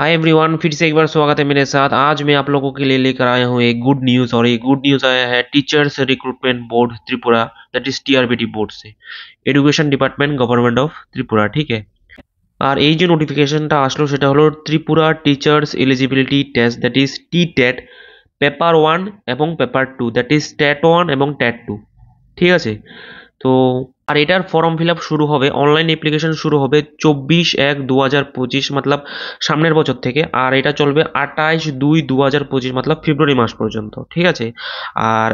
Hi everyone, फिर से एक बार स्वागत है मेरे साथ। आज मैं आप लोगों के लिए लेकर आया हूँ एक गुड न्यूज़, और ये गुड न्यूज़ आया है teachers recruitment board Tripura, that is TRBT board से, education department government of Tripura. ठीक है, আর এই যে নোটিফিকেশনটা আসলো সেটা হলো Tripura teachers eligibility test, that is T TET, paper 1 এবং পেপার 2, দ্যাট ইজ টেট 1 এবং টেট 2। ঠিক আছে, তো আর এটার ফর্ম ফিল আপ শুরু হবে, অনলাইন অ্যাপ্লিকেশন শুরু হবে 24/1/2025 মতলব সামনের বছর থেকে, আর এটা চলবে 28/2/2025 মতলব ফেব্রুয়ারি মাস পর্যন্ত। ঠিক আছে, আর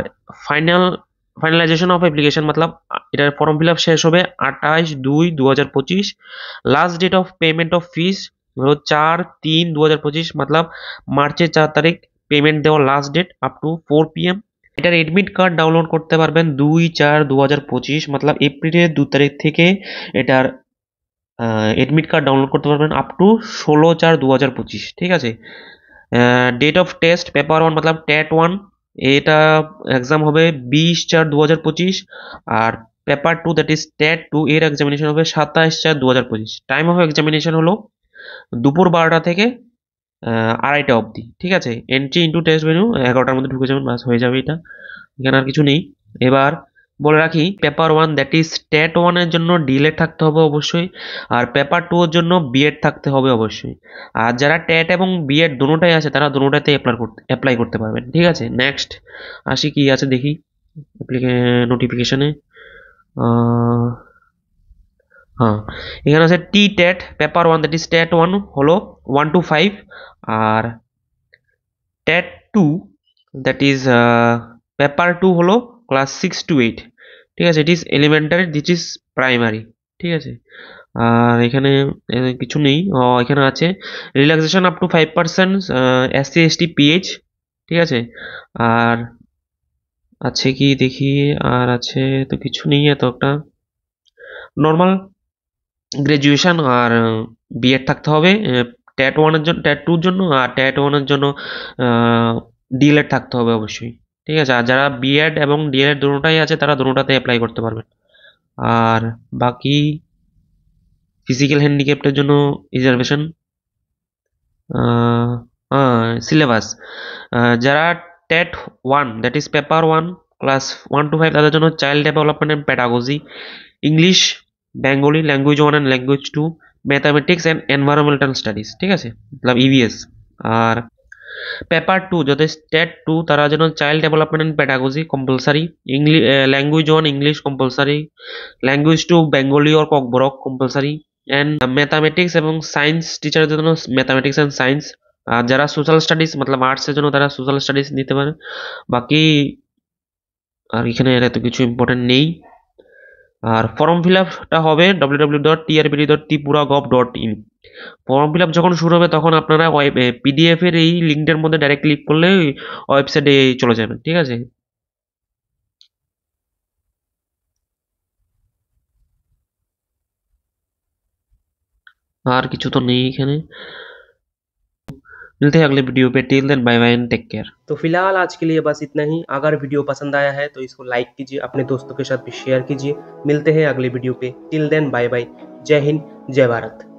ফাইনালাইজেশন অফ অ্যাপ্লিকেশন মতলব এটার ফর্ম ফিল আপ শেষ হবে 28/2/2025। Last date of payment of fees হলো 4/3/2025 মতলব মার্চের 4 তারিখ পেমেন্ট দেওয়ার last date up to 4 PM। এটার এডমিট কার্ড ডাউনলোড করতে পারবেন 2/4/2025 মতলব এপ্রিলের 2 তারিখ থেকে এটার এডমিট কার্ড ডাউনলোড করতে পারবেন আপ টু 16/4/2025। ঠিক আছে, ডেট অফ টেস্ট পেপার 1 মতলব টেট 1, এটা এক্সাম হবে 20/4/2025, আর পেপার 2 দ্যাট ইজ টেট 2 এর এক্সামিনেশন হবে 27/4/2025। টাইম অফ এক্সামিনেশন হলো দুপুর 12টা থেকে 2:30 অবধি। ঠিক আছে, এন্ট্রি ইন্টু টেস্ট ভেন্যু 11টার মধ্যে ঢুকে যাবেন, বাস হয়ে যাবে। এটা এখানে আর কিছু নেই। এবার বলে রাখি, পেপার 1 দ্যাট ইজ টেট 1 এর জন্য ডিএলএড থাকতে হবে অবশ্যই, আর পেপার 2 এর জন্য বিএড থাকতে হবে অবশ্যই। আর যারা টেট এবং বিএড দুটোটাই আছে তারা দুটোটাতে অ্যাপ্লাই করতে পারবেন। ঠিক আছে, নেক্সট আসি কি আছে দেখি নোটিফিকেশনে। হ্যাঁ, এখানে আছে টি TET paper 1 that is TET 1 হলো 1 to 5, আর টেট 2 দ্যাট ইজ পেপার 2 হলো ক্লাস 6 to 8। ঠিক আছে, it is elementary, this is primary. ঠিক আছে, আর এখানে কিছু নেই। এখানে আছে relaxation up to 5% SC ST PH। ঠিক আছে, আর আছে কি দেখি, আর আছে তো কিছু নেই, এত একটা নর্মাল গ্রাজুয়েশন আর বিএড থাকতে হবে টেট 1 এর জন্য, টেট 2 এর জন্য, আর টেট 1 এর জন্য ডিএলএড থাকতে হবে অবশ্যই। ঠিক আছে, আর যারা বিএড এবং ডিএলএড দুটোটাই আছে তারা দুটোটাতে অ্যাপ্লাই করতে পারবেন। আর বাকি ফিজিক্যাল হ্যান্ডিক্যাপ্টের জন্য রিজার্ভেশন সিলেবাস, যারা TET 1 that is paper 1 class 1 to 5 তাদের জন্য child development and pedagogy, English, Bengali, language 1 and language 2, mathematics and environmental studies. ঠিক আছে, মতলব ইভিএস। আর পেপার 2 যাদের টেট 2 তারা যেন child development and pedagogy compulsory, English, language 1 English compulsory, language 2 Bengali or Kokborok compulsory, and mathematics এবং science টিচারদের জন্য mathematics and science. আর যারা social studies মতলব আর্টসের জন্য তারা সোশ্যাল স্টাডিজ নিতে পারে। বাকি আর এখানে এত কিছু ইম্পর্টেন্ট নেই। আর ফর্ম ফিল আপটা হবে www.trbd.tripura.gov.in। ফর্ম ফিল আপ যখন শুরু হবে তখন আপনারা পিডিএফ এর এই লিঙ্কটার মধ্যে ডাইরেক্ট ক্লিক করলে ওয়েবসাইটে চলে যাবেন। ঠিক আছে, আর কিছু তো নেই এখানে। मिलते हैं अगले वीडियो पे, till then bye bye and take care. तो फिलहाल आज के लिए बस इतना ही। अगर वीडियो पसंद आया है तो इसको लाइक कीजिए, अपने दोस्तों के साथ भी शेयर कीजिए। मिलते हैं अगले वीडियो पे, टिल देन बाय बाय। जय हिंद, जय भारत।